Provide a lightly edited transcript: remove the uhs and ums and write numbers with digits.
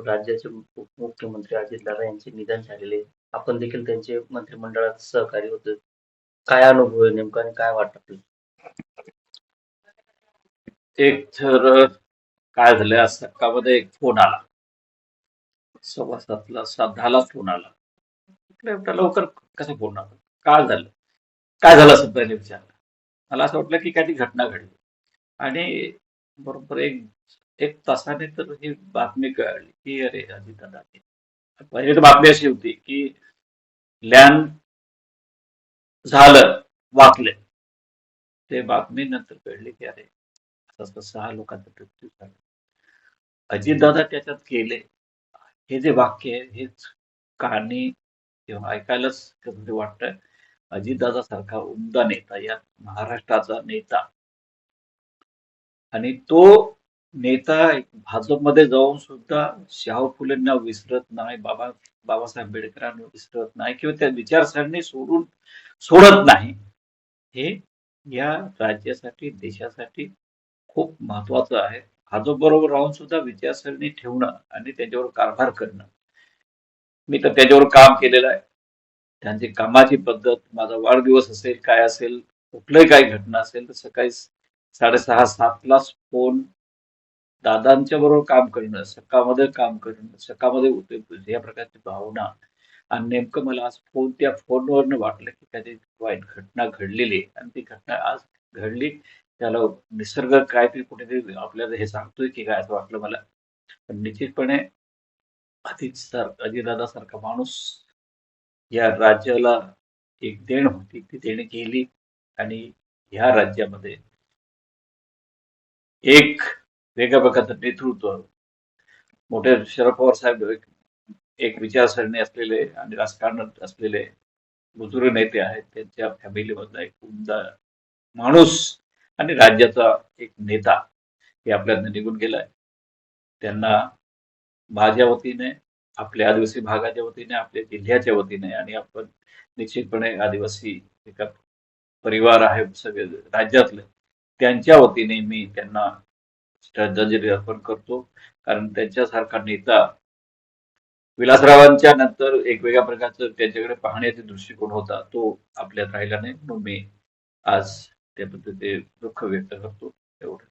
राज्याचे उपमुख्यमंत्री अजितदादा यांचे निधन झालेले आहे. आपण देखील त्यांचे मंत्रिमंडळात सहकारी होतो. काय अनुभव आहे नेमका आणि काय वाटतं आपल्याला? एक तर काय झालं, आज सकाळमध्ये एक फोन आला, 7:15ला 10:10ला फोन आला. म्हटलं एवढ्या लवकर कसा फोन आला, काय झालं, काय झालं असं पहिले विचारलं. मला असं वाटलं की काही घटना घडली. आणि बरोबर एक एक तासाने तर ही बातमी कळाली की अरे अजितदादा गेले. पहिली तर बातमी अशी होती की लँड झालं, वाचले. ते बातमी नंतर कळली की अरे असं 6 लोकांचा मृत्यू झाला. अजितदादा त्याच्यात गेले, हे जे वाक्य आहे हेच कहाणी तेव्हा ऐकायलाच कसं वाटतं. अजितदादा सारखा उमदा नेता, या महाराष्ट्राचा नेता, आणि तो नेता भाजपमध्ये जाऊन सुद्धा शाहू फुलेंना विसरत नाही, बाबासाहेब आंबेडकरांना विसरत नाही किंवा त्या विचारसरणी सोडत नाही. हे या राज्यासाठी, देशासाठी खूप महत्वाचं आहे. भाजप बरोबर राहून सुद्धा विचारसरणी ठेवणं आणि त्याच्यावर कारभार करणं. मी तर त्याच्यावर काम केलेलं आहे. त्यांची कामाची पद्धत, माझा वाढदिवस असेल, काय असेल, कुठलंही काही घटना असेल तर सकाळी 6:30-7लाच फोन, दादांच्या बरोबर काम करणं, सकाळमध्ये काम करणं, सकाळमध्ये उठे या प्रकारची भावना. आणि नेमकं मला आज त्या फोनवरनं वाटलं की काही वाईट घटना घडलेली आहे आणि ती घटना आज घडली. त्याला निसर्ग काहीतरी कुठेतरी आपल्याला हे सांगतोय की काय, असं वाटलं मला. पण निश्चितपणे अजितदादा सारखा माणूस या राज्याला एक देण होती, ती देण गेली. आणि ह्या राज्यामध्ये एक वेगळ्या प्रकारचं नेतृत्व, मोठे शरद पवार साहेब एक विचारसरणी असलेले आणि राजकारणात असलेले बुजुर्ग नेते आहेत, त्यांच्या फॅमिलीमधला एक उमदा माणूस आणि राज्याचा एक नेता हे आपल्याला निघून गेलाय. त्यांना माझ्या वतीने, आपल्या आदिवासी भागाच्या वतीने, आपल्या जिल्ह्याच्या वतीने, आणि आपण निश्चितपणे आदिवासी एका परिवार आहे सगळे राज्यातले, त्यांच्या वतीने मी त्यांना श्रद्धांजली अर्पण करतो. कारण त्यांच्यासारखा नेता, विलासरावांच्या नंतर एक वेगळ्या प्रकारचं त्यांच्याकडे पाहण्याचा दृष्टिकोन होता, तो आपल्यात राहिला नाही. म्हणून मी आज त्याबद्दल ते दुःख व्यक्त करतो. एवढं.